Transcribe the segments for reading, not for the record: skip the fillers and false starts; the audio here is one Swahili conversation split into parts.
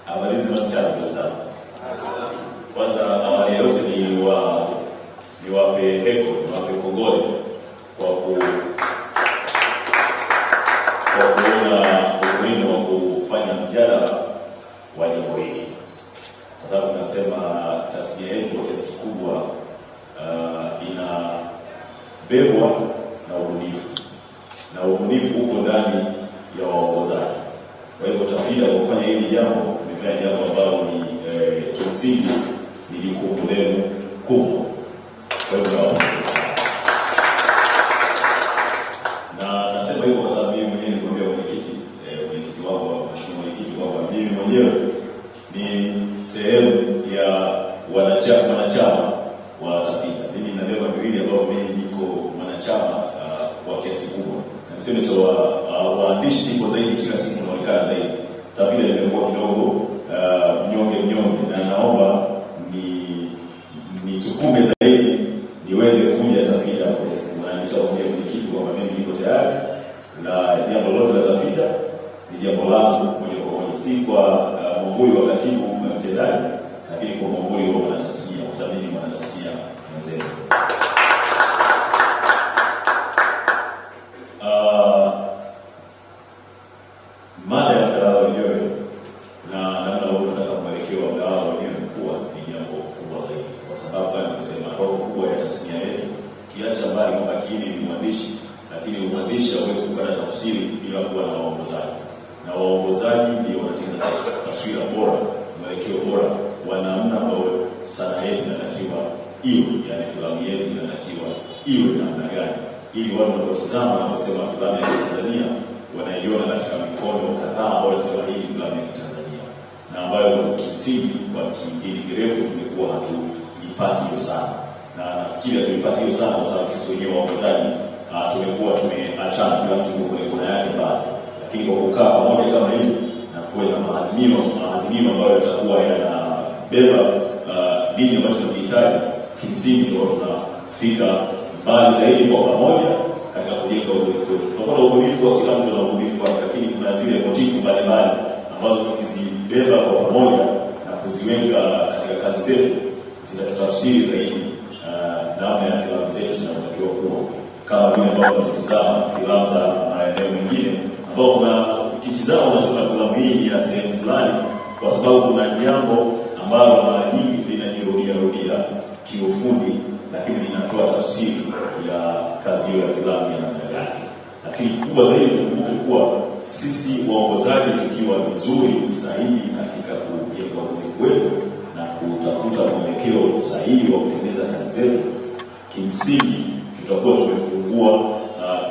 Habari za mchana sana. Kwanza awali yote niwape heko, niwape kongole kwa kuona umuhimu wa kufanya mjadala wa jambo hili. Kwa sababu nasema tasnia yetu kwa kiasi kikubwa inabebwa na ubunifu. Na ubunifu uko ndani ya waongozaji. Kwa hivyo tafida kwa kufanya hili jambo, nimefanya jambo ambalo ni kimsingi ni jukumu lenu kubwa. Kwa hivyo na nasema hivyo kwa sababu mimi mwenyewe nikwambia mwenyekiti wako, mheshimiwa mwenyekiti, kwamba mimi mwenyewe ni sehemu ya wanachama wa tafida. Mimi na vyama viwili ambao mimi niko mwanachama kwa kiasi kubwa. Na niseme tu waandishi niko zaidi, kila siku tunaonekana zaidi. Tafida imekuwa kidogo mnyonge, na naomba nisukume zaidi niweze kuja tafida kwa sababu maanisha kuja mwenyekiti kwamba mimi niko tayari na jambo lote la tafida ni jambo langu moja kwa moja, si kwa mwongozi wa katibu mtendaji, lakini kwa mwongozi wa mwanasheria, kwa sababu mimi ni mwanasheria mwenzetu. Mada ya mdahalo wenyewe na namna unataka mwelekeo wa mdahalo wenyewe kuwa ni jambo kubwa zaidi, kwa sababu kama nimesema roho kubwa ya tasnia yetu, kiacha mbali kwamba kiini ni mwandishi, lakini mwandishi hawezi kupata tafsiri bila kuwa na waongozaji, na waongozaji ndio wanatengeneza taswira bora, mwelekeo bora wa namna ambayo sanaa yetu inatakiwa iwe, yani filamu yetu inatakiwa iwe namna gani, ili watu wanapotazama na kusema filamu ya Tanzania wanaiona katika mikono kadhaa ambao wanasema hii filamu ya Tanzania, na ambayo kimsingi kwa kipindi kirefu tumekuwa hatuipati hiyo sana. Na nafikiri hatuipati hiyo sana kwa sababu sisi wenyewe waongozaji tumekuwa tumeachana, kila mtu yuko kwenye kona yake mbali. Lakini kwa kukaa pamoja kama hivi na kuwa na maazimio ambayo yatakuwa yanabeba dini ambayo tunahitaji, kimsingi ndio tunafika mbali zaidi kwa pamoja katika kujenga ubunifu wetu. Tunakuwa na ubunifu wa kila mtu na ubunifu wake, lakini kuna zile motifu mbalimbali ambazo tukizibeba kwa pamoja na kuziweka katika kazi zetu zitatutafsiri zaidi namna ya filamu zetu zinavyotakiwa kuwa, kama vile ambavyo tunatazama filamu za maeneo mengine ambao kuna kitizama unasema filamu hii ni ya sehemu fulani, kwa sababu kuna jambo ambalo mara nyingi linajirudia kiufundi, lakini linatoa tafsiri ya kazi hiyo ya filamu ya namna gani. Lakini kubwa zaidi tukumbuke kuwa sisi waongozaji tukiwa vizuri zaidi katika kujenga ubunifu wetu na kutafuta mwelekeo sahihi wa kutengeneza kazi zetu, kimsingi tutakuwa tumefungua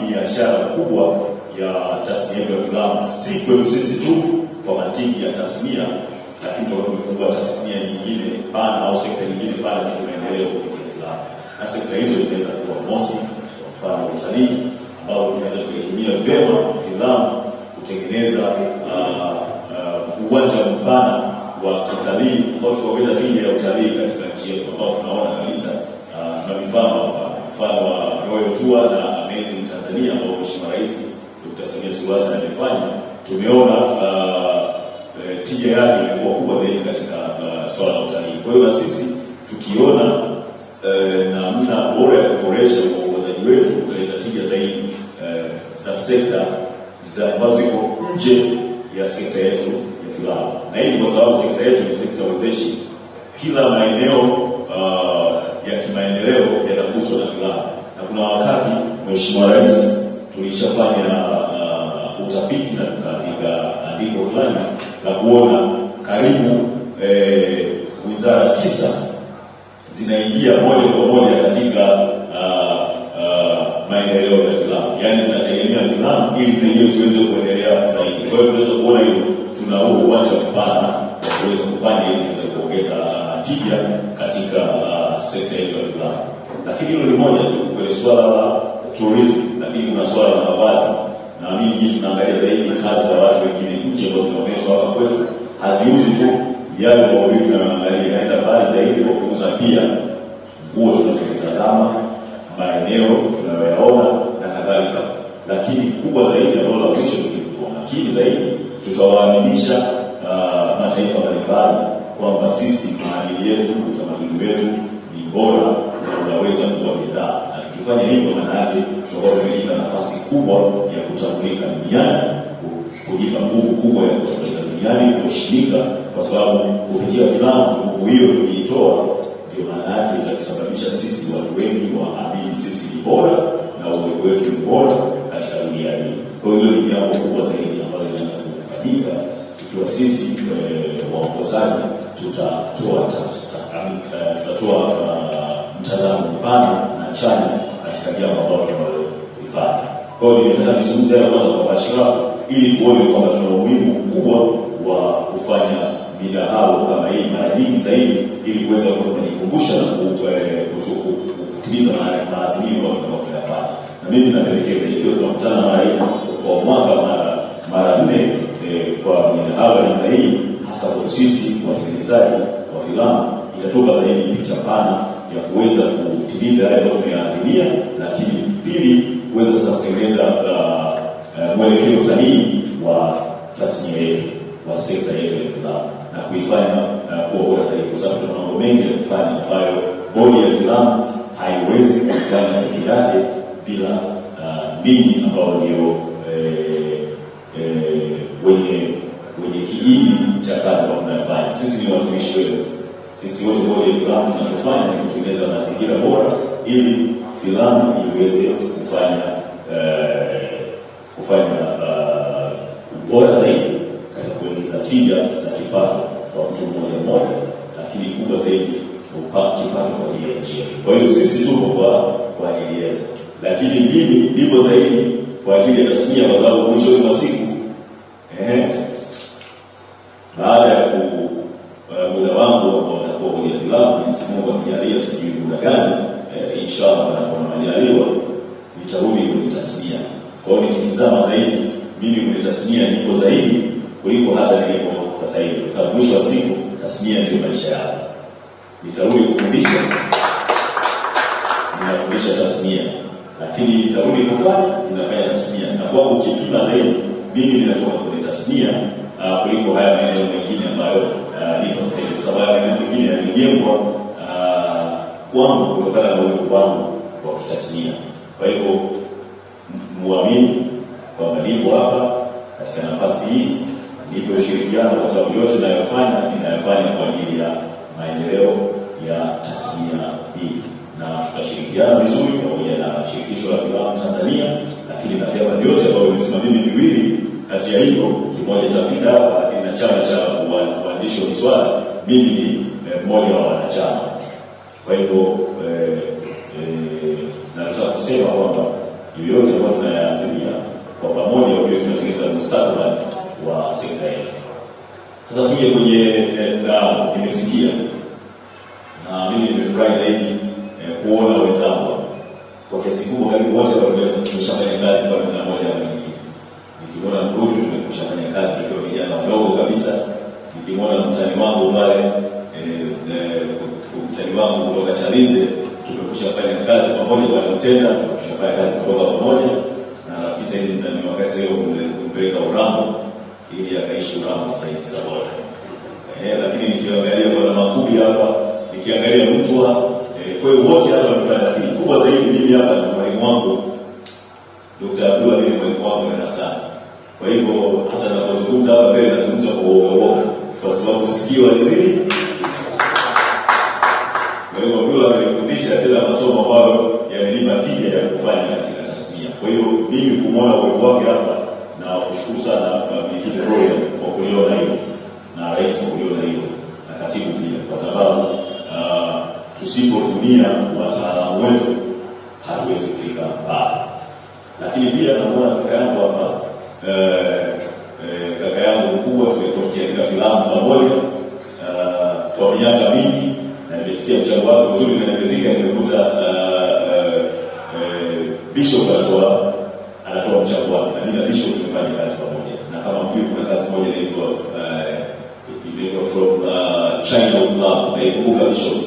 biashara kubwa ya tasnia yetu ya filamu, si kwetu sisi tu kwa mantiki ya tasnia, lakini tutakuwa tumefungua tasnia nyingine pana au sekta nyingine pana za maendeleo kupitia filamu. Na sekta hizo zinaweza kuwa mosi, kwa mfano utalii, ambao tunaweza kuitumia vyema filamu kutengeneza uwanja mpana wa kitalii ambao tukaongeza tija ya utalii katika nchi yetu, ambao tunaona kabisa tuna mfano wa Royal Tour na Amazing Tanzania ambao Mheshimiwa Rais Dr. Samia Suluhu Hassan amefanya. Tumeona tija yake imekuwa kubwa zaidi katika swala la utalii. Kwa hiyo sisi tukiona namna bora ya kuboresha uongozaji wetu kuleta tija zaidi za sekta ambazo ziko nje ya sekta yetu ya filamu. Na hii kwa sababu sekta yetu ni sekta wezeshi. Kila maeneo ya kimaendeleo yanaguswa na filamu. Na kuna wakati Mheshimiwa Rais tulishafanya utafiti na tukaandika andiko fulani na kuona karibu wizara 9 zinaingia moja kwa moja katika maendeleo ya filamu. Yaani zinategemea filamu ili zenyewe ziweze kuendelea zaidi. Kwa hiyo tunaweza kuona hiyo tuna uwanja mpana wa kuweza kufanya ili tuweze kuongeza tija katika sekta yetu ya filamu. Lakini hilo ni moja tu kwenye swala la tourism, lakini kuna swala la mavazi. Na mimi hii tunaangalia zaidi kazi za watu wengine nje ambazo zinaonyeshwa hapa kwetu. Haziuzi tu yale kwa vitu tunaangalia, inaenda mbali zaidi kwa kuuza pia nguo tunazotazama, maeneo tunayoyaona na kadhalika. Lakini kubwa zaidi ambalo la mwisho ni zaidi, tutawaaminisha mataifa mbalimbali kwamba sisi maadili yetu, utamaduni wetu ni bora na unaweza kuwa bidhaa. Na tukifanya hivyo, maana yake tutakuwa tumejipa nafasi kubwa ya kutambulika duniani, kujipa nguvu kubwa ya kutambulika duniani, kuheshimika, kwa sababu kufikia filamu nguvu hiyo tuliitoa, ndio maana yake itasababisha sisi watu wengi waamini sisi ni bora na uwepo wetu ni bora katika dunia hii. Kwa hiyo ni jambo kubwa zaidi ambalo linaweza kufanyika ikiwa sisi waongozaji tutatoa mtazamo mpana na chanya katika jambo ambalo tunalofanya. Kwa hiyo nimetaka nizungumze kwanza kwa Ashrafu ili tuone kwamba tuna umuhimu mkubwa wa kufanya midahalo kama hii mara nyingi zaidi, ili kuweza kujikumbusha na kutimiza maazimio tunayofanya. Na mimi napendekeza ikiwa tunakutana mara hii kwa mwaka mara 4 kwa midahalo namna hii, hasa kwa sisi watengenezaji wa filamu, itatoka zaidi picha pana ya kuweza kutimiza yale ambayo tumeyaadhinia, lakini pili kuweza sasa kutengeneza mwelekeo sahihi wa tasnia yetu, wa sekta yetu ya filamu, na kuifanya kuwa bora zaidi, kwa sababu tuna mambo mengi ya kufanya ambayo bodi ya filamu haiwezi kufanya peke yake bila ninyi ambao ndio wenye kiini cha kazi ambayo tunafanya. Sisi ni watumishi wenu. Sisi wote bodi ya filamu tunachofanya ni kutengeneza mazingira bora ili filamu iweze kufanya bora zaidi katika kuingiza tija za kipato kwa mtu mmoja mmoja, lakini kubwa zaidi upate kipato kwa ajili ya nchi. Kwa hiyo sisi tuko kwa ajili yetu, lakini mimi ndipo zaidi kwa ajili ya tasnia, kwa sababu mwishoni mwa siku baada ya muda wangu ambao utakuwa kwenye filamu, Mwenyezi Mungu akijalia, sijui muda gani, inshallah kwa majaliwa nitarudi kwenye tasnia. Kwa hiyo nikitizama zaidi mimi kwenye tasnia niko zaidi kuliko hata nilipo sasa hivi, kwa sababu mwisho wa siku tasnia ndio maisha yangu. Nitarudi kufundisha, ninafundisha tasnia, lakini nitarudi ninafanya tasnia. Na kwa ukipima zaidi mimi ninatoka kwenye tasnia kuliko haya maeneo mengine ambayo nipo sasa hivi, kwa sababu maeneo mengine yalijengwa kwangu kutokana na uwepo wangu wa kitasnia. Kwa hivyo muamini kwamba nipo hapa katika nafasi hii, nipo ushirikiano, kwa sababu yote ninayofanya kwa ajili ya maendeleo ya tasnia hii, na tutashirikiana vizuri pamoja na shirikisho la filamu Tanzania, lakini na vyama vyote ambavyo vimesimamia viwili kati ya hivyo, kimoja tafika hapa, lakini na chama cha waandishi wa miswada mimi ni mmoja wa wanachama. Kwa hivyo nataka kusema kwamba yoyote ambayo tunayaazimia kwa pamoja ndio tunatengeneza mustakabali wa sekta yetu. Sasa tuje kwenye nimesikia na mimi nimefurahi zaidi kuona wenzangu kwa kiasi kubwa karibu wote wameweza kushafanya kazi kwa namna moja au nyingine. Nikiona Mrutu tumekushafanya kazi tukiwa vijana wadogo kabisa, nikimwona mtani wangu pale mtani wangu kutoka Chalize tumekushafanya kazi pamoja, kwa Mtenda tumekushafanya kazi kutoka pamoja, na rafiki hizi ndani wakati leo kumpeleka Urambo ili akaishi Urambo sasa hivi Tabora. Lakini nikiangalia kwa Makubi hapa, nikiangalia Mtwa, kwa hiyo wote hapa wamefanya, lakini kubwa zaidi mimi hapa na mwalimu wangu Dr. Abdullah bin mwalimu wangu darasani. Kwa hivyo hata ninapozungumza hapa mbele nazungumza kwa uoga kwa sababu sikio alizidi. Mwalimu Abdullah amenifundisha tena masomo ambayo yamenipa tija ya kufanya katika tasnia. Kwa hiyo mimi kumwona uwepo wake hapa na kushukuru sana kwa Bikini Royal kwa kuliona hilo, na rais kwa kuliona hilo, na katibu pia, kwa sababu tusipotumia wataalamu wetu hatuwezi kufika mbali. Lakini pia namuona kaka yangu hapa, kaka yangu mkubwa, tumekuwa katika filamu pamoja kwa miaka mingi, na nimesikia mchango wake mzuri, na nimefika nimekuta Bishop anatoa mchango wake, na mimi na Bishop tumefanya kazi pamoja. Na kama mjui kuna kazi moja inaitwa From China of Love, na ikumbuka Bishop,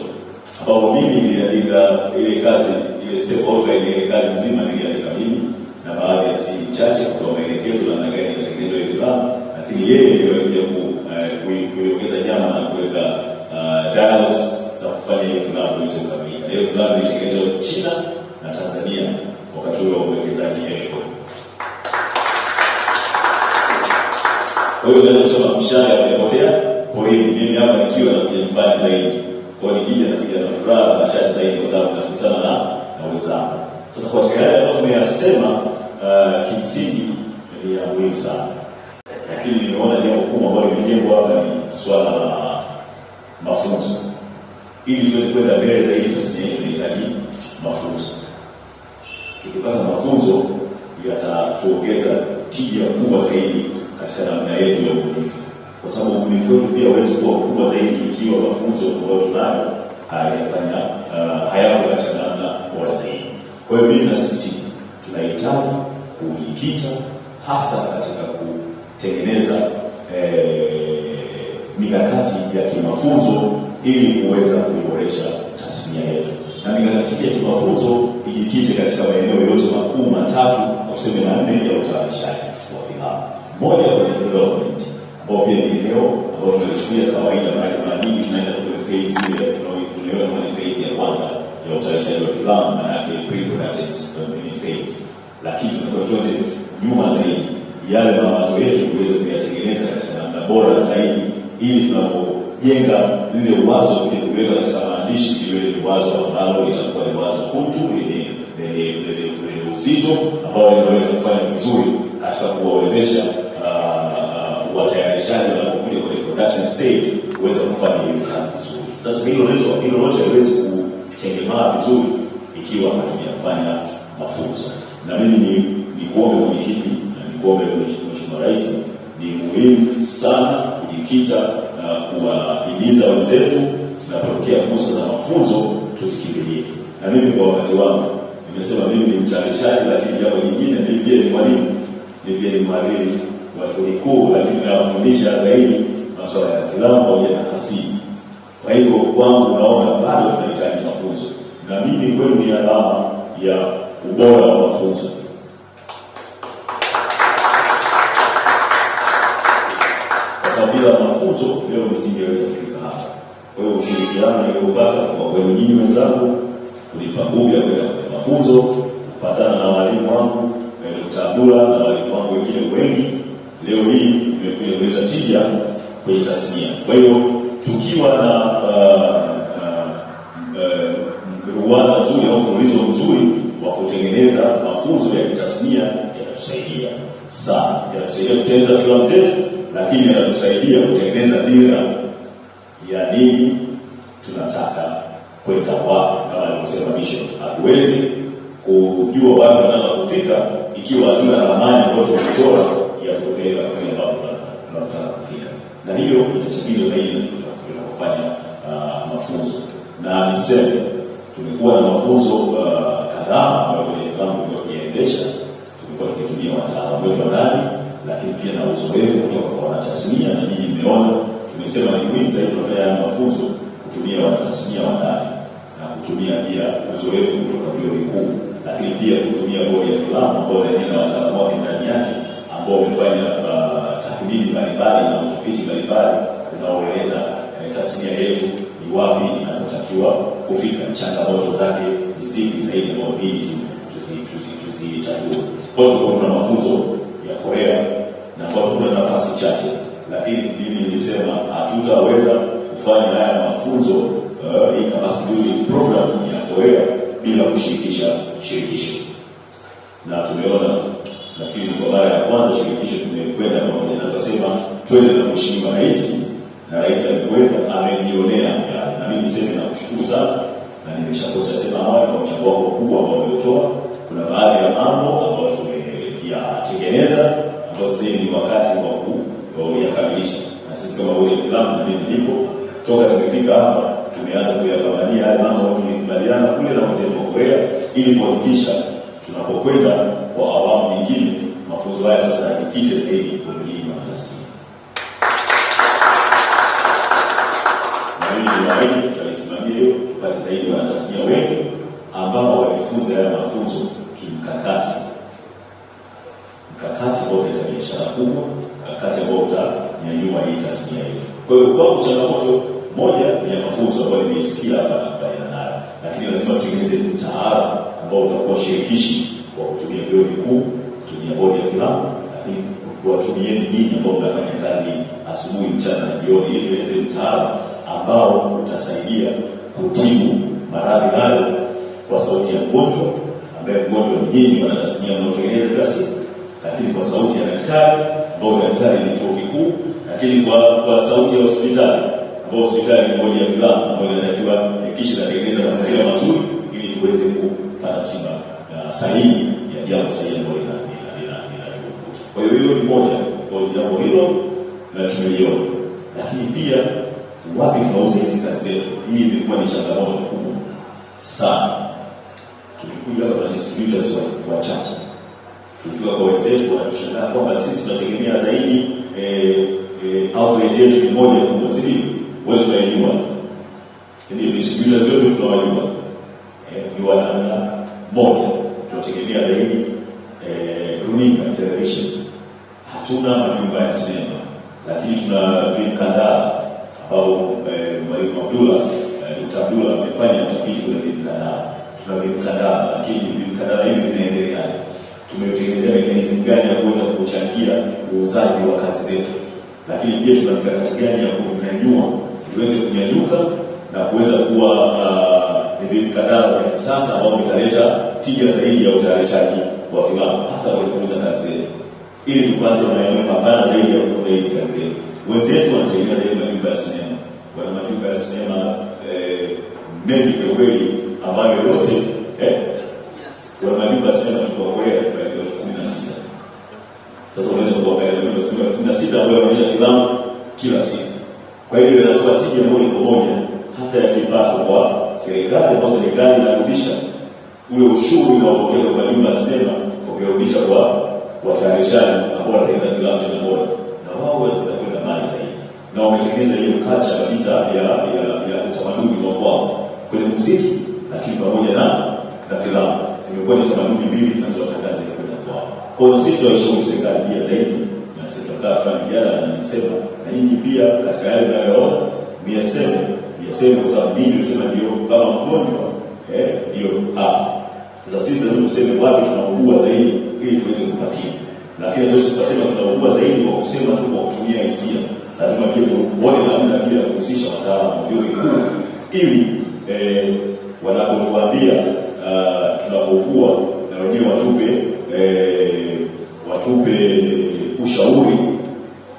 ambapo mimi niliandika ile kazi, ile step outline, ile kazi nzima niliandika mimi na baadhi ya si chache kwa maelekezo na namna gani inatengenezwa hivi filamu, lakini yeye ndio alikuja kuongeza nyama na kuweka dialogues za kufanya hiyo filamu iweze kukamilika. Hiyo filamu ilitengenezwa China na Tanzania wakati ule wa uwekezaji Erico. Kwa hiyo unaweza kusema mshahara umepotea porini. Mimi hapa nikiwa nakuja nyumbani zaidi. Kwa hiyo nikija nakuja na furaha na shati zaidi kwa sababu nakutana na wenzangu. Sasa kwa yale ambayo tumeyasema kimsingi ni ya muhimu sana. Lakini nimeona jambo kubwa ambalo limejengwa hapa ni swala la mafunzo. Ili tuweze kwenda mbele zaidi tasnia yetu inahitaji mafunzo. Tukipata mafunzo yatatuongeza tija kubwa zaidi katika namna yetu ya ubunifu. Kwa sababu ubunifu wetu pia huwezi kuwa kubwa zaidi ikiwa mafunzo ambayo tunayo hayako katika namna bora zaidi. Kwa hiyo mimi nasisitiza tunahitaji kujikita hasa katika kutengeneza mikakati ya kimafunzo ili kuweza kuiboresha tasnia yetu. Na mikakati ya kimafunzo ijikite katika maeneo yote makuu matatu au tuseme manne ya utayarishaji wa filamu. Moja kwenye development, ambao pia ni eneo ambao tunalichukulia kawaida, maana mara nyingi tunaenda kwenye phase ile tunayoona kama phase ya kwanza ya utayarishaji wa filamu, maana yake pre-production phase. Lakini tunataka nyuma zaidi yale mawazo yetu tuweze kuyatengeneza katika namna bora zaidi, ili tunapojenga lile wazo kuweka katika maandishi liwe ni wazo ambalo litakuwa ni wazo kuntu lenye uzito ambao linaweza kufanya vizuri katika kuwawezesha watayarishaji wanapokuja kwenye production stage kuweza kufanya hiyo kazi vizuri. Sasa hilo lote haliwezi kutengemaa vizuri ikiwa hatujafanya mafunzo. Na mimi ni kuombe mwenyekiti na ni kuombe Mheshimiwa Rais, ni muhimu sana kujikita na kuwahimiza wenzetu zinapotokea fursa za mafunzo tusikimbilie. Na mimi kwa wakati wangu nimesema mimi ni mtayarishaji, lakini jambo jingine mimi pia ni mwalimu. Mimi pia ni mwalimu wa chuo kikuu, lakini nawafundisha zaidi masuala ya filamu pamoja na fasihi. Kwa hivyo kwangu naona bado tunahitaji mafunzo. Na mimi kwenu ni alama ya ubora wa mafunzo. Kwa sababu bila mafunzo leo nisingeweza kufika hapa. Kwa hiyo ushirikiano niliopata kwa kwenu nyinyi wenzangu kunipa nguvu ya kwenda kwenye mafunzo, kupatana na walimu wangu Abdullah na walimu wangu wengine wengi, leo hii imeleta tija kwenye tasnia. Kwa hiyo tukiwa na ruwaza nzuri au mfululizo mzuri wa kutengeneza mafunzo ya kitasnia yatatusaidia sana. Yatatusaidia kutengeneza filamu zetu, lakini yatatusaidia kutengeneza dira ya nini tunataka kwenda wapi. Kama nilivyosema mission, hatuwezi kujua wapi tunataka kufika ikiwa hatuna ramani ambayo tumechora ya kupeleka kwenye ambapo tunataka kufika. Na hiyo itachagizwa zaidi tunapofanya mafunzo. Na niseme tumekuwa na mafunzo kadhaa ambayo kwenye filamu tukiendesha, tumekuwa tukitumia wataalamu wetu wa ndani, lakini pia na uzoefu kutoka kwa wanatasnia. Na nyinyi mmeona tumesema ni muhimu zaidi tunafanya mafunzo kutumia wanatasnia wa ndani na kutumia pia uzoefu kutoka vyuo vikuu, lakini pia kutumia bodi ya filamu ambao na wataalamu wake ndani yake ambao wamefanya tathmini mbalimbali na utafiti mbalimbali unaoeleza tasnia yetu ni wapi inapotakiwa kufika, changamoto zake ni zipi zaidi na wabidi tuzitatue. Kwa hiyo kuna mafunzo ya Korea na kwa kuna nafasi chache, lakini mimi nilisema hatutaweza kufanya haya mafunzo hii capacity building program ya Korea bila kushirikisha shirikisho. Na tumeona lakini kwa mara ya kwanza shirikisho tumekwenda pamoja na tukasema twende na Mheshimiwa Rais, na Rais alikwenda amejionea. Na mimi niseme na kushukuru sana, na nimeshakosa sema awali kwa mchango wako mkubwa ambao umetoa. Kuna baadhi ya mambo ambayo tumeyatengeneza ambayo sasa ni wakati wa kuyakamilisha. Na sisi kama wale filamu na mimi niko toka tumefika hapa tumeanza kuyapambania yale mambo ambayo tulikubaliana kule na wenzetu wa Korea, ili kuhakikisha tunapokwenda kwa awamu nyingine mafunzo haya sasa yakikite zaidi kwenye tasnia. Na hili ni wajibu tutalisimamia hiyo, tupate zaidi wanatasnia wengi ambao wajifunze haya mafunzo kimkakati. Mkakati wa biashara kubwa, mkakati mkakati ambao utanyanyua hii tasnia yetu. Kwa hiyo kwa changamoto moja ni ya mafunzo ambayo nimesikia hapa na nayo, lakini lazima tutengeneze mtaala ambao utakuwa shirikishi kwa kutumia vyuo vikuu, kutumia bodi ya filamu, lakini kuwatumieni nyinyi ambao mnafanya kazi asubuhi, mchana na jioni, ili tuweze mtaala ambao utasaidia kutibu maradhi hayo kwa sauti ya mgonjwa, ambaye mgonjwa ni nyinyi wanatasnia mnaotengeneza kila siku, lakini kwa sauti ya daktari ambao daktari ni chuo kikuu, lakini kwa sauti ya hospitali ambao hospitali ni bodi ya filamu ambayo inatakiwa kisha inatengeneza mazingira mazuri ili tuweze kupata tiba sahihi ya jambo sahihi ambalo linatukuta. Kwa hiyo hilo ni moja kwa jambo hilo na tumeliona, lakini pia wapi tunauza hizi kazi zetu. Hii imekuwa ni changamoto kubwa sana. Tulikuja hapa na distributors wachache, kufika kwa wenzetu wanatushangaa kwamba sisi tunategemea zaidi outlet yetu ni moja kubwa, sisi wote tunajua, ndio distributors wote tunawajua, ni wanamna moja, tunategemea zaidi runinga, television. Hatuna majumba ya sinema, lakini tuna vimkandala ambao Mwalimu Abdullah amefanya utafiti kwenye vimkandala. Tuna vimkandala, lakini vimkandala hivi vinaendelea. Tumetengenezea mekanizmu gani ya kuweza kuchangia uuzaji wa kazi zetu, lakini pia tuna mikakati gani ya kuvinyanyua iweze kunyanyuka na kuweza kuwa ni vimkandala vya kisasa ambao vitaleta tija zaidi ya utayarishaji wa filamu, hasa kwa kuuza kazi zetu, ili tupate maeneo mapana zaidi ya kuuza hizi kazi zetu. Wenzetu wanatengeneza zaidi majumba ya sinema, wana majumba ya sinema mengi kwa kweli, ambayo yote wana majumba ya sinema kwa Korea kwa 16. Sasa unaweza kuangalia majumba ya sinema 16 ambayo yanaonyesha filamu kila siku. Kwa hiyo inatoa tija moja kwa moja hata ya kipato kwa serikali, kwa serikali inarudisha ule ushuru unaopokea kwa majumba ya sinema, ukirudisha kwa watayarishaji ambao wanaweza filamu tena bora, na wao wanakwenda mbali zaidi, na wametengeneza hiyo culture kabisa ya utamaduni wa kwao kwenye muziki, lakini pamoja na filamu zimekuwa ni tamaduni mbili zinazotangaza kwenda kwao. Kwa hiyo sisi tunashauri serikali pia zaidi, na sisi tutakaa fanya jana na nisema na nyinyi pia katika yale mnayoona miaseme kwa sababu mimi nimesema ndio kama mgonjwa ndio hapa. Sasa sisi lazima tuseme wapi tunaugua zaidi ili tuweze kupatia, lakini hatuwezi kusema tunaugua zaidi kwa kusema tu kwa kutumia hisia. Lazima pia tuone namna pia kuhusisha wataalamu wa vyuo vikuu ili wanapotuambia tunapougua na wenyewe watupe ushauri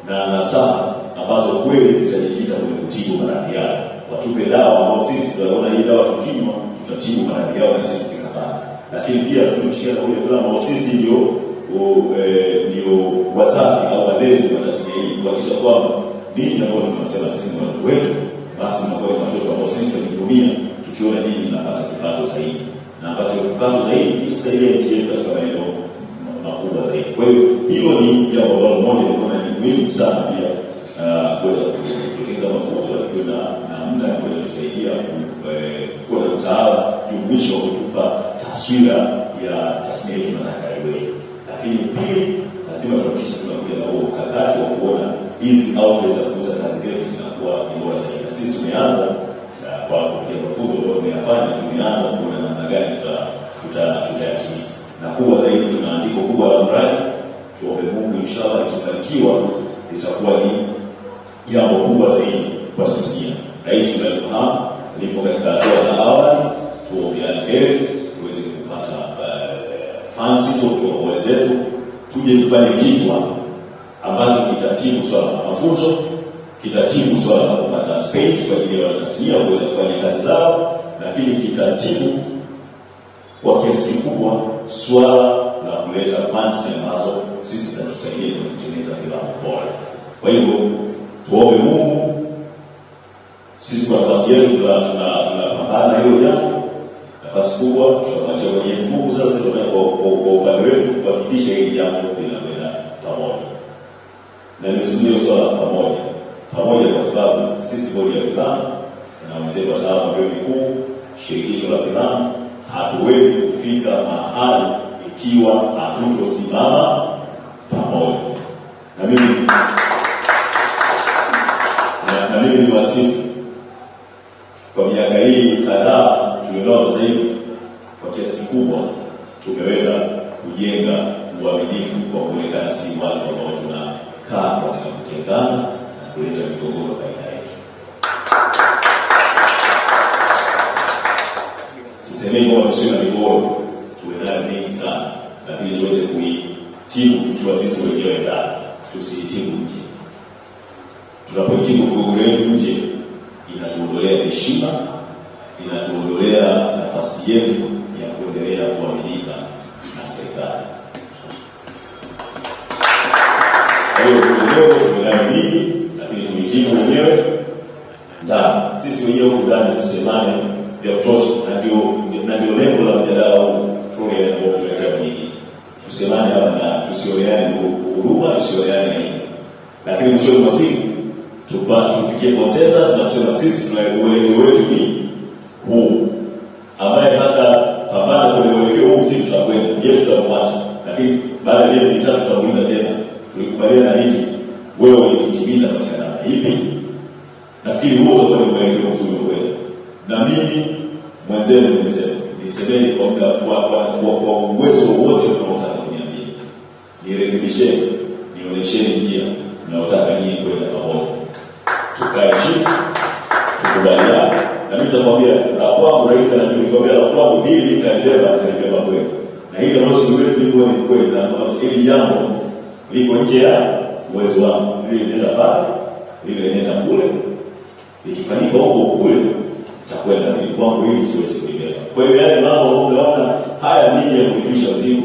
na nasaha ambazo kweli zitajikita kwenye kutibu maradhi yao. Watupe dawa ambao sisi tunaona hii dawa tukinywa tutatibu maradhi yao na sisi kufika pale. Lakini pia tunashirikiana kwenye filamu ambao sisi ndio wazazi au walezi wa tasnia hii, kuhakikisha kwamba ninyi ambao tunasema sisi ni watoto wetu, basi mnakuwa ni watoto ambao sisi tunajivunia tukiona ninyi mnapata kipato zaidi, na ambacho kipato zaidi kitasaidia nchi yetu katika maeneo makubwa zaidi. Kwa hiyo hilo ni jambo ambalo moja ni muhimu sana pia kuweza kutekeleza mafunzo na namna ya kuweza kusaidia kuwa na mtaala jumuishi wa kutupa taswira ya tasnia yetu nataka iwe. Lakini pili, lazima tuhakikishe tunakuja na huo mkakati wa kuona hizi outlets za kuuza kazi zetu zinakuwa bora zaidi. Sisi tumeanza kwa kupitia mafunzo ambayo tumeyafanya, tumeanza kuona namna gani tutayatimiza. Na kubwa zaidi, tuna andiko kubwa la mradi. Tuombe Mungu inshallah ikifanikiwa itakuwa ni jambo kubwa zaidi kwa tasnia. Rais anafahamu lipo katika hatua za awali, tuombeane heri tuweze kupata funds kutoka kwa wenzetu, tuje kufanya kitu hapa ambacho kitatibu swala la mafunzo, kitatibu swala la kupata space kwa ajili ya tasnia kuweza kufanya kazi zao, lakini kitatibu kwa kiasi kikubwa swala la kuleta funds ambazo sisi tutatusaidia kutengeneza filamu bora. Kwa hivyo tuombe Mungu, sisi kwa nafasi yetu tunapambana hilo jambo, nafasi kubwa tunamwachia Mwenyezi Mungu. Sasa tunataka kwa upande wetu kuhakikisha hili jambo linakwenda pamoja, na nimezungumzia swala pamoja kwa sababu sisi bodi ya filamu na wenzetu wataalamu wa vyuo vikuu, shirikisho la filamu, hatuwezi kufika mahali ikiwa hatutosimama pamoja. na mimi ni wasifu kwa miaka hii kadhaa tulionao sasa hivi, kwa kiasi kikubwa tumeweza kujenga uaminifu kwa kuonekana si watu ambao tunakaa katika kutengana na kuleta migogoro baina yetu. Sisemei kwamba tusiwe na migogoro, tuwe nayo mingi sana, lakini tuweze kuitibu tukiwa sisi wenyewe ndani, tusiitibu nje. Tunapoitibu migogoro yetu nje, inatuondolea heshima, inatuondolea nafasi yetu ya kuendelea kuaminika na serikali. Kwa hiyo tunayo mingi, lakini tuitibu wenyewe ndani. Sisi wenyewe huko ndani tusemane vya kutosha, na ndio lengo la mjadala huu Florian ambao tunaletea nyingi. Tusemane hapa na tusioleane huruma, tusioleane nini. Lakini mwisho wa siku tufikie consensus na kusema sisi tunaelekeo wetu ni huu, ambaye hata pambana kwa uelekeo huu sisi tutakwenda, yeye tutamwacha. Lakini baada ya miezi mitatu tutauliza tena, tulikubaliana hivi, wewe ulikitimiza katika namna ipi? Nafikiri huo utakuwa ni mwelekeo mzuri kweli. Na mimi mwenzenu nimesema, nisemeni kwa muda kwa uwezo wote unaotaka kuniambia. Nirekebisheni, nionyesheni njia mnaotaka nyinyi kwenda pamoja. Tukae chini, tukubaliane. Na mimi nitakwambia la kwangu rais ananiambia la kwangu hili nitaibeba kweli. Na hili ambalo siwezi kuwa ni kweli, na hili jambo liko nje ya uwezo wangu. Hili nenda pale, hili nenda kule. Ikifanyika huko kule takwenda, lakini kwangu hili siwezi kuibeba. Kwa hiyo yale mambo unaona haya mimi ya kuitisha mzigo,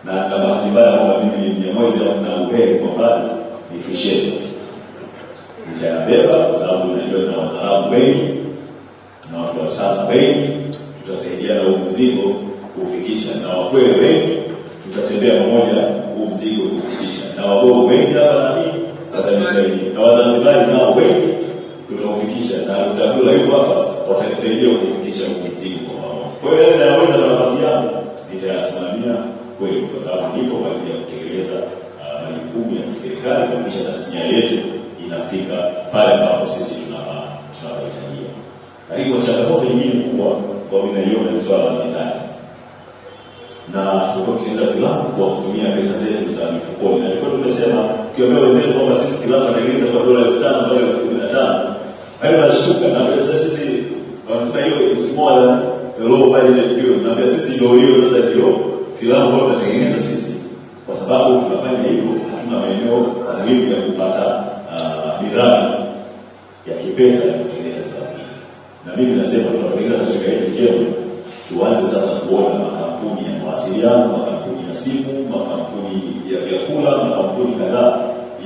na bahati mbaya kwamba mimi ni Mnyamwezi na uheri kwa bado nituishie. Nitabeba kwa sababu najua na wazalamu wengi na watu wa shamba wengi, tutasaidiana huu mzigo kufikisha, na wakweli wengi tutatembea pamoja huu mzigo kufikisha, na wagogo wengi hapa na mimi sasa nisaidia, na Wazanzibari nao wengi tutaufikisha, na utabula yuko hapa watanisaidia kufikisha huu mzigo kwa pamoja. Kwa hiyo naweza na nafasi yangu nitayasimamia kweli, kwa sababu nipo kwa ajili ya kutekeleza majukumu ya serikali kuhakikisha tasnia yetu inafika pale ambapo sisi tunapohitajia. Lakini kwa changamoto nyingine kubwa kwa ninaiona ni swala la mitaji. Na tunapokicheza filamu kwa kutumia pesa zetu za mifukoni. Na nilikuwa tumesema kiambia wenzetu kwamba sisi filamu tunatengeneza kwa $5,000 mpaka $15,000. Hayo nashtuka, na pesa sisi wanasema hiyo is more than a low budget film. Na pesa sisi ndio hiyo sasa ndio filamu ambayo tunatengeneza sisi. Kwa sababu tunafanya hivyo, hatuna maeneo muhimu ya kupata miradi ya kipesa ya kutengeneza filamu hizi. Na mimi nasema tunatengeneza taswira hii njema, tuanze sasa kuona makampuni ya mawasiliano, makampuni ya simu, makampuni ya vyakula, makampuni kadhaa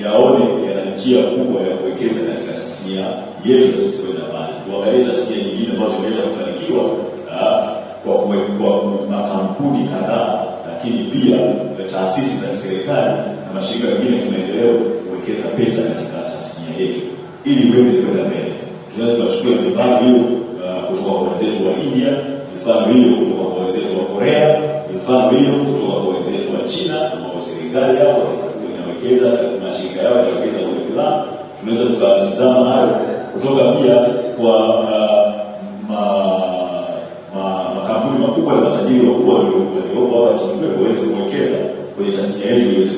yaone yana njia kubwa ya kuwekeza katika tasnia yetu ya sisi kwenda mbali. Tuangalie tasnia nyingine ambazo zinaweza kufanikiwa kwa makampuni kadhaa, lakini pia taasisi za serikali na mashirika mengine ya kimaendeleo kuwekeza pesa katika tasnia yetu ili iweze kwenda mbele. Tunaweza kuchukua mifano hiyo kutoka kwa wenzetu wa India, mifano hiyo kutoka kwa wenzetu wa Korea, mifano hiyo kutoka kwa wenzetu wa China, ambao serikali yao inawekeza, mashirika yao yanawekeza kwenye filamu. Tunaweza tukatizama hayo kutoka pia kwa makampuni makubwa na matajiri wakubwa waliopo hapa nchini waweze kuwekeza kwenye tasnia yetu ili iweze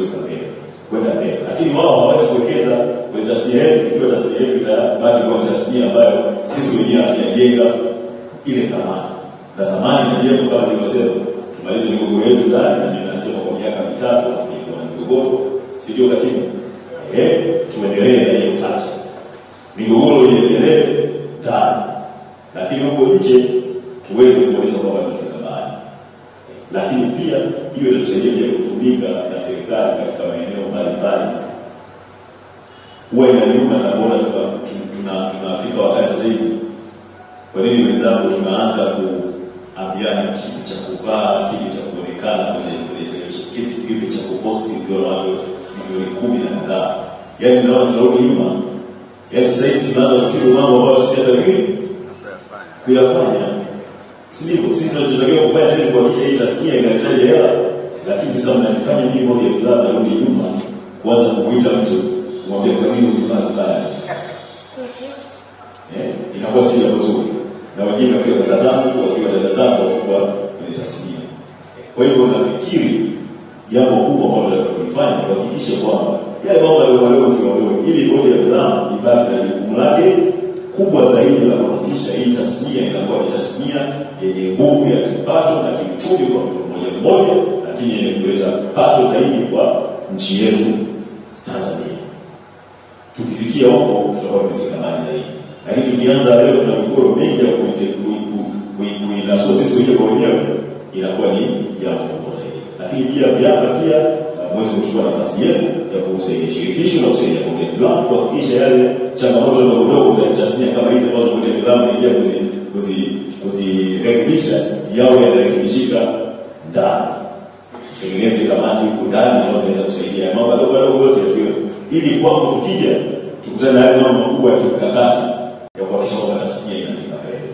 kwenda mbele. Lakini wao hawawezi kuwekeza kwenye tasnia yetu ikiwa tasnia yetu itabaki kwa tasnia ambayo sisi wenyewe hatujajenga ile thamani. Na thamani inajengwa kama nilivyosema, tumalize migogoro yetu ndani, na ninasema kwa miaka 3 hatujakuwa na migogoro, si ndio katibu? Tuendelee na hiyo kazi. Migogoro iendelee ndani, lakini huko nje tuweze kuonyesha kwamba tunafika mahali. Lakini pia hiyo itatusaidia kutumika na serikali katika maeneo mbalimbali. Huwa inaniuma na kuona tunafika wakati sasa hivi, kwa nini wenzangu tunaanza kuambiana kitu cha kuvaa, kitu cha kuonekana kwenye kitu cha kuposti ndio watu milioni 10 na kadhaa. Yaani naona tunarudi nyuma. Yaani sasa hivi tunaanza kutibu mambo ambayo sisi hatujawahi kuyafanya. Sisi tunatakiwa kufanya sisi kuhakikisha hii tasnia inahitaji hela, lakini sasa mnafanya nini moja fulani narudi nyuma kuanza kumuita mtu kumwambia kwa nini unifanya vibaya. Inakuwa si jambo zuri. Na wengine wakiwa dada zangu, wakiwa dada zangu kwa kwenye tasnia. Kwa hivyo nafikiri jambo kubwa ambalo tunalifanya ni kuhakikisha kwamba yale mambo yaliyoelewa tunaelewa, ili bodi ya filamu ipate na jukumu lake kubwa zaidi la kuhakikisha hii tasnia inakuwa ni tasnia yenye nguvu ya kipato na kiuchumi kwa mtu mmoja mmoja, lakini yenye kuleta pato zaidi kwa nchi yetu Tanzania. Tukifikia huko tutakuwa tumefika mbali zaidi. Lakini tukianza leo tuna migogoro mingi ya kuinasua sisi wenyewe kwa wenyewe, inakuwa ni jambo kubwa zaidi. Lakini pia vyama pia mwezi kuchukua nafasi yetu ya kusaidia shirikisho na kusaidia bodi ya filamu kuhakikisha yale changamoto ndogo za tasnia kama hizi ambazo bodi ya filamu ingia kuzirekebisha yawe yanarekebishika ndani. Tengeneze kamati huko ndani ambazo zinaweza kusaidia mambo madogo yote yasiyo, ili kwamba tukija tukutane na yale mambo makubwa ya kimkakati ya kuhakikisha kwamba tasnia inafika mbele.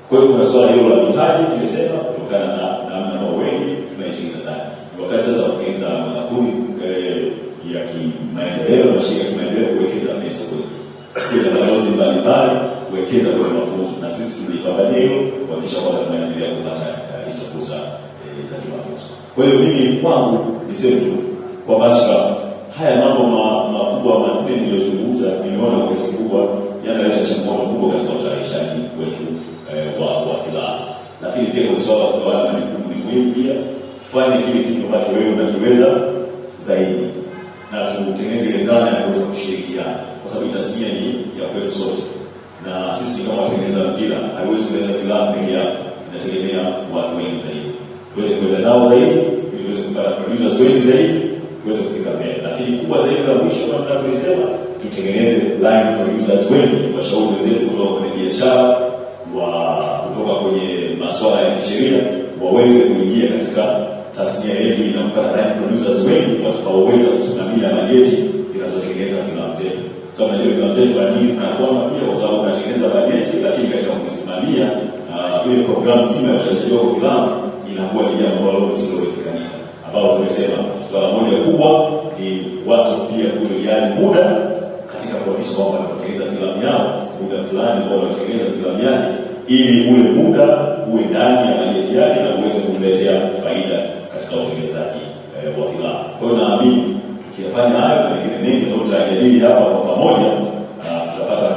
Kwa hiyo kuna swala hilo la mitaji nimesema, kutokana na namna wengi tunaitimiza ndani. Wakati sasa kuwekeza makampuni ya kimaendeleo na mashirika ya kimaendeleo kuwekeza pesa kwenye kila balozi mbalimbali, kuwekeza kwenye mafunzo, na sisi tulipambania hilo kuhakikisha kwamba tunaendelea kupata hizo fursa za kimafunzo. Kwa hiyo mimi kwangu niseme tu kwa bashfa haya mambo makubwa manne niliyozungumza, nimeona kwa kiasi kubwa yanaleta changamoto kubwa katika utayarishaji wetu wa filamu. Lakini pia kwa sababu kugawana majukumu ni muhimu pia. Fanya kile kitu ambacho wewe unakiweza zaidi, na tutengeneze ile dhana ya kuweza kushirikiana, kwa sababu tasnia ni ya kwetu sote, na sisi kama watengeneza mpira haiwezi kutengeneza filamu peke yake, inategemea watu wengi zaidi. Tuweze kwenda nao zaidi, tuweze kupata producers wengi zaidi, tuweze kufika mbele. Lakini kubwa zaidi la mwisho kama tunavyosema, tutengeneze line producers wengi, washauri wenzetu kutoka kwenye biashara, kutoka kwenye masuala ya kisheria, waweze kuingia katika tasnia yetu na kupata line producers wengi watakaoweza kusimamia bajeti zinazotengeneza filamu zetu. Sababu najua filamu zetu mara nyingi zinakwama pia kwa sababu tunatengeneza bajeti, lakini katika kusimamia ile programu nzima ya uchapishaji wa filamu inakuwa ni jambo ambalo lisilowezekanika. Ambao tumesema swala moja kubwa ni watu pia kutojali muda katika kuhakikisha kwamba wanatengeneza filamu yao, muda fulani ambao wanatengeneza filamu yake, ili ule muda uwe ndani ya bajeti yake na uweze kumletea faida katika utengenezaji wa filamu. Kwa hiyo naamini tukiyafanya hayo na mengine mengi tutajadili hapa kwa pamoja, tutapata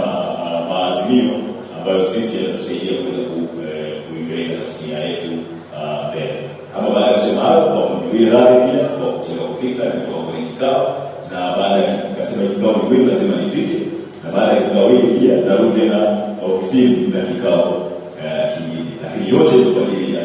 maazimio ambayo sisi yatatusaidia kuweza kuipeleka tasnia yetu mbele. Kama baada ya kusema hayo, kwa kujulia rai pia kwa kuchelewa kufika nimetoka kwenye kikao, na baada ya kusema kikao ni kweli lazima nifike, na baada ya kikao hiki pia narudi tena ofisini na kikao kingine. Lakini yote kwa ajili ya